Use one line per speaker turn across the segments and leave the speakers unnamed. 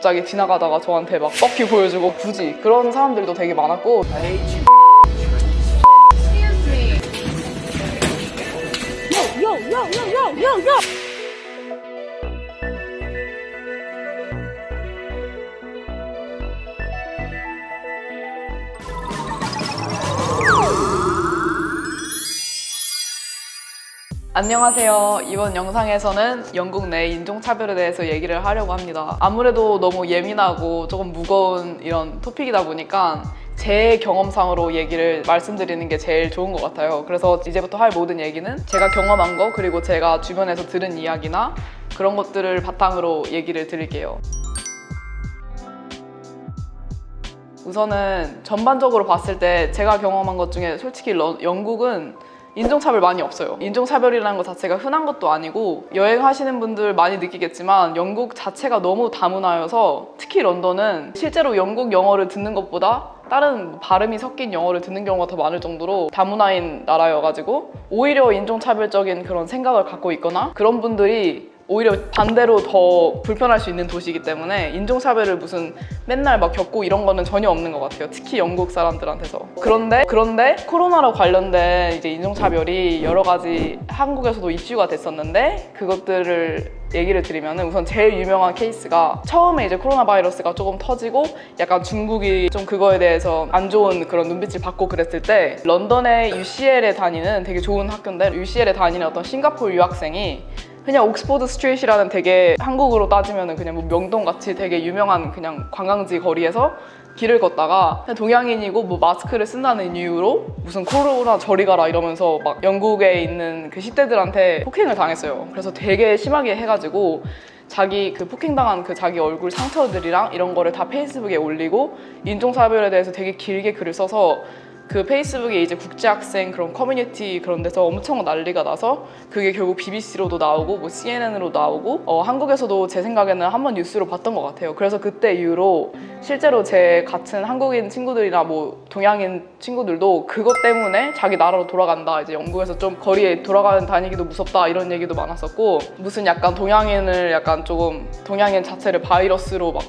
갑자기 지나가다가 저한테 막 뻑큐 보여주고 굳이 그런 사람들도 되게 많았고. 안녕하세요. 이번 영상에서는 영국 내 인종차별에 대해서 얘기를 하려고 합니다. 아무래도 너무 예민하고 조금 무거운 이런 토픽이다 보니까 제 경험상으로 얘기를 말씀드리는 게 제일 좋은 것 같아요. 그래서 이제부터 할 모든 얘기는 제가 경험한 거, 그리고 제가 주변에서 들은 이야기나 그런 것들을 바탕으로 얘기를 드릴게요. 우선은 전반적으로 봤을 때 제가 경험한 것 중에 솔직히 영국은 인종차별 많이 없어요. 인종차별이라는 것 자체가 흔한 것도 아니고, 여행하시는 분들 많이 느끼겠지만 영국 자체가 너무 다문화여서, 특히 런던은 실제로 영국 영어를 듣는 것보다 다른 발음이 섞인 영어를 듣는 경우가 더 많을 정도로 다문화인 나라여가지고 오히려 인종차별적인 그런 생각을 갖고 있거나 그런 분들이 오히려 반대로 더 불편할 수 있는 도시이기 때문에 인종차별을 무슨 맨날 막 겪고 이런 거는 전혀 없는 것 같아요. 특히 영국 사람들한테서. 그런데 코로나로 관련된 이제 인종차별이 여러 가지 한국에서도 이슈가 됐었는데, 그것들을 얘기를 드리면은 우선 제일 유명한 케이스가, 처음에 이제 코로나 바이러스가 조금 터지고 약간 중국이 좀 그거에 대해서 안 좋은 그런 눈빛을 받고 그랬을 때, 런던의 UCL에 다니는 되게 좋은 학교인데, UCL에 다니는 어떤 싱가포르 유학생이 그냥 옥스포드 스트리트라는 되게 한국으로 따지면 그냥 뭐 명동같이 되게 유명한 그냥 관광지 거리에서 길을 걷다가 그냥 동양인이고 뭐 마스크를 쓴다는 이유로 무슨 코로나 저리 가라 이러면서 막 영국에 있는 그 10대들한테 폭행을 당했어요. 그래서 되게 심하게 해가지고 자기 그 폭행당한 그 자기 얼굴 상처들이랑 이런 거를 다 페이스북에 올리고 인종차별에 대해서 되게 길게 글을 써서 그 페이스북에 이제 국제학생 그런 커뮤니티 그런 데서 엄청 난리가 나서, 그게 결국 BBC로도 나오고 뭐 CNN으로 나오고 한국에서도 제 생각에는 한번 뉴스로 봤던 것 같아요. 그래서 그때 이후로 실제로 제 같은 한국인 친구들이나 뭐 동양인 친구들도 그것 때문에 자기 나라로 돌아간다, 이제 영국에서 좀 거리에 다니기도 무섭다 이런 얘기도 많았었고, 무슨 약간 동양인을 약간 조금 동양인 자체를 바이러스로 막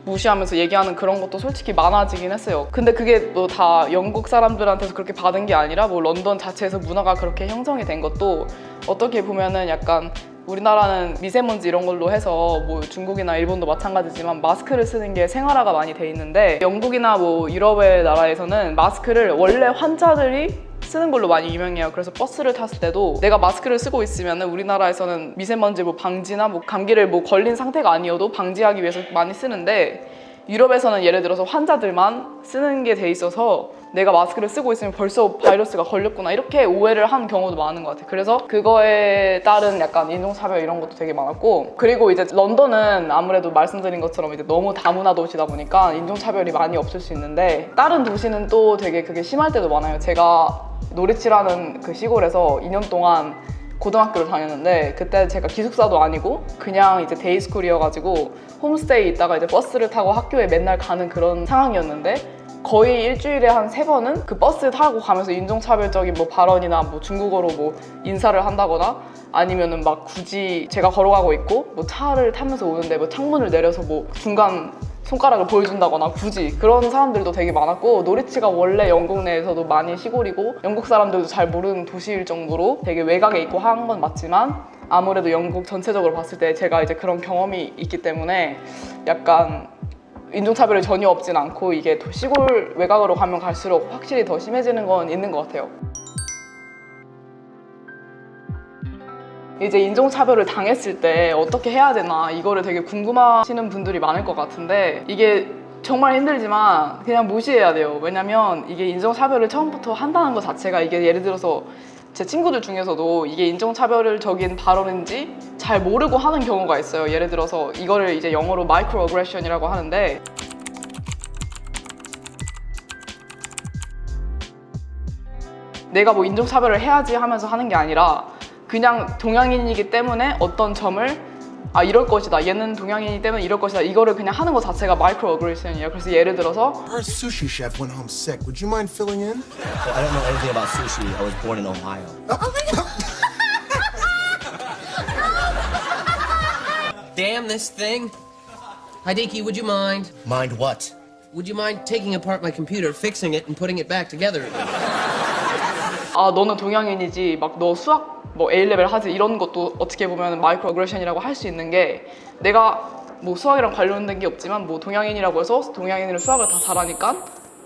무시하면서 얘기하는 그런 것도 솔직히 많아지긴 했어요. 근데 그게 뭐 다 영국 사람들한테서 그렇게 받은 게 아니라 뭐 런던 자체에서 문화가 그렇게 형성이 된 것도, 어떻게 보면은 약간 우리나라는 미세먼지 이런 걸로 해서 뭐 중국이나 일본도 마찬가지지만 마스크를 쓰는 게 생활화가 많이 돼 있는데, 영국이나 뭐 유럽의 나라에서는 마스크를 원래 환자들이 쓰는 걸로 많이 유명해요. 그래서 버스를 탔을 때도 내가 마스크를 쓰고 있으면 우리나라에서는 미세먼지 뭐 방지나 뭐 감기를 뭐 걸린 상태가 아니어도 방지하기 위해서 많이 쓰는데, 유럽에서는 예를 들어서 환자들만 쓰는 게 돼 있어서 내가 마스크를 쓰고 있으면 벌써 바이러스가 걸렸구나 이렇게 오해를 한 경우도 많은 것 같아요. 그래서 그거에 따른 약간 인종차별 이런 것도 되게 많았고, 그리고 이제 런던은 아무래도 말씀드린 것처럼 이제 너무 다문화 도시다 보니까 인종차별이 많이 없을 수 있는데, 다른 도시는 또 되게 그게 심할 때도 많아요. 제가 노리치라는 그 시골에서 2년 동안 고등학교를 다녔는데, 그때 제가 기숙사도 아니고 그냥 이제 데이스쿨이어가지고 홈스테이 있다가 이제 버스를 타고 학교에 맨날 가는 그런 상황이었는데, 거의 일주일에 한 3번은 그 버스 타고 가면서 인종차별적인 뭐 발언이나 뭐 중국어로 뭐 인사를 한다거나, 아니면은 막 굳이 제가 걸어가고 있고 뭐 차를 타면서 오는데 뭐 창문을 내려서 뭐 중간 손가락을 보여준다거나 굳이 그런 사람들도 되게 많았고, 노리치가 원래 영국 내에서도 많이 시골이고 영국 사람들도 잘 모르는 도시일 정도로 되게 외곽에 있고 한 건 맞지만, 아무래도 영국 전체적으로 봤을 때 제가 이제 그런 경험이 있기 때문에 약간 인종차별이 전혀 없진 않고, 이게 시골 외곽으로 가면 갈수록 확실히 더 심해지는 건 있는 것 같아요. 이제 인종차별을 당했을 때 어떻게 해야 되나, 이거를 되게 궁금하시는 분들이 많을 것 같은데, 이게 정말 힘들지만 그냥 무시해야 돼요. 왜냐면 이게 인종차별을 처음부터 한다는 것 자체가, 이게 예를 들어서 제 친구들 중에서도 이게 인종차별적인 발언인지 잘 모르고 하는 경우가 있어요. 예를 들어서 이거를 이제 영어로 마이크로 어그레션이라고 하는데, 내가 뭐 인종차별을 해야지 하면서 하는 게 아니라 그냥 동양인이기 때문에 어떤 점을 이럴 것이다, 얘는 동양인이기 때문에 이럴 것이다, 이거를 그냥 하는 것 자체가 마이크로 어그레션이에요. 그래서 예를 들어서
Our sushi chef went home sick. Would you mind filling in?
Well, I don't know anything about sushi. I was born in Ohio. Damn this thing.
Hideki, would you mind?
Mind what?
Would you mind taking apart my computer, fixing it, and putting it back together?
아 너는 동양인이지 막 너 수학 뭐 A레벨 하지 이런 것도 어떻게 보면 마이크로 어그레션이라고 할 수 있는 게 내가 뭐 수학이랑 관련된 게 없지만 뭐 동양인이라고 해서 동양인이랑 수학을 다 잘하니까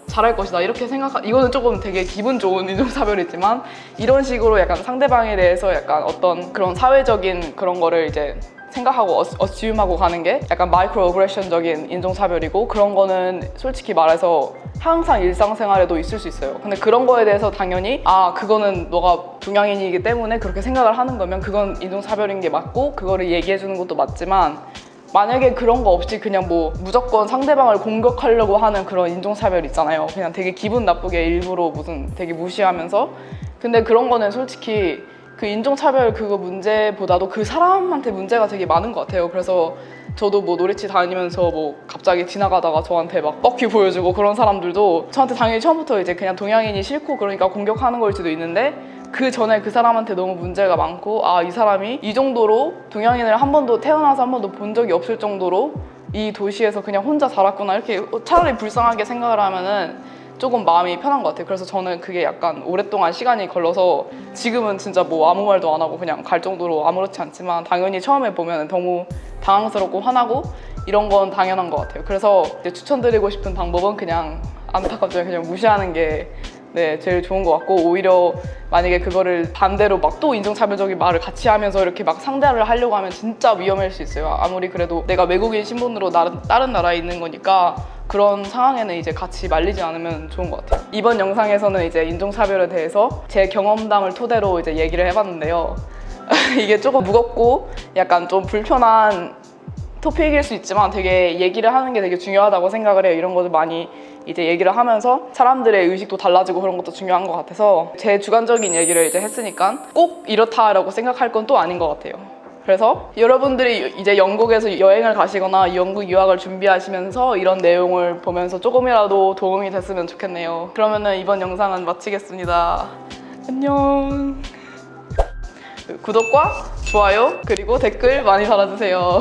잘할 것이다 이렇게 이거는 조금 되게 기분 좋은 인종차별이지만 이런 식으로 약간 상대방에 대해서 약간 어떤 그런 사회적인 그런 거를 이제 생각하고 어스юm하고 가는 게 약간 마이크로 어그레션적인 인종차별이고 그런 거는 솔직히 말해서 항상 일상생활에도 있을 수 있어요. 근데 그런 거에 대해서 당연히 아 그거는 너가 동양인이기 때문에 그렇게 생각을 하는 거면 그건 인종차별인 게 맞고 그거를 얘기해 주는 것도 맞지만 만약에 그런 거 없이 그냥 뭐 무조건 상대방을 공격하려고 하는 그런 인종차별 있잖아요. 그냥 되게 기분 나쁘게 일부러 무슨 되게 무시하면서 근데 그런 거는 솔직히 그 인종차별 그거 문제보다도 그 사람한테 문제가 되게 많은 것 같아요. 그래서 저도 뭐 노래치 다니면서 뭐 갑자기 지나가다가 저한테 막 뻑큐 보여주고 그런 사람들도 저한테 당연히 처음부터 이제 그냥 동양인이 싫고 그러니까 공격하는 걸 수도 있는데 그 전에 그 사람한테 너무 문제가 많고 아 이 사람이 이 정도로 동양인을 한 번도 태어나서 한 번도 본 적이 없을 정도로 이 도시에서 그냥 혼자 살았구나 이렇게 차라리 불쌍하게 생각을 하면은 조금 마음이 편한 것 같아요. 그래서 저는 그게 약간 오랫동안 시간이 걸려서 지금은 진짜 뭐 아무 말도 안 하고 그냥 갈 정도로 아무렇지 않지만 당연히 처음에 보면 너무 당황스럽고 화나고 이런 건 당연한 것 같아요. 그래서 이제 추천드리고 싶은 방법은 그냥 안타깝지만 그냥 무시하는 게 네, 제일 좋은 것 같고 오히려 만약에 그거를 반대로 막 또 인종차별적인 말을 같이 하면서 이렇게 막 상대를 하려고 하면 진짜 위험할 수 있어요. 아무리 그래도 내가 외국인 신분으로 다른 나라에 있는 거니까 그런 상황에는 이제 같이 말리지 않으면 좋은 것 같아요. 이번 영상에서는 이제 인종차별에 대해서 제 경험담을 토대로 이제 얘기를 해봤는데요. 이게 조금 무겁고 약간 좀 불편한 토픽일 수 있지만 되게 얘기를 하는 게 되게 중요하다고 생각을 해요. 이런 것을 많이 이제 얘기를 하면서 사람들의 의식도 달라지고 그런 것도 중요한 것 같아서 제 주관적인 얘기를 이제 했으니까 꼭 이렇다라고 생각할 건 또 아닌 것 같아요. 그래서 여러분들이 이제 영국에서 여행을 가시거나 영국 유학을 준비하시면서 이런 내용을 보면서 조금이라도 도움이 됐으면 좋겠네요. 그러면은 이번 영상은 마치겠습니다. 안녕. 구독과 좋아요 그리고 댓글 많이 달아주세요.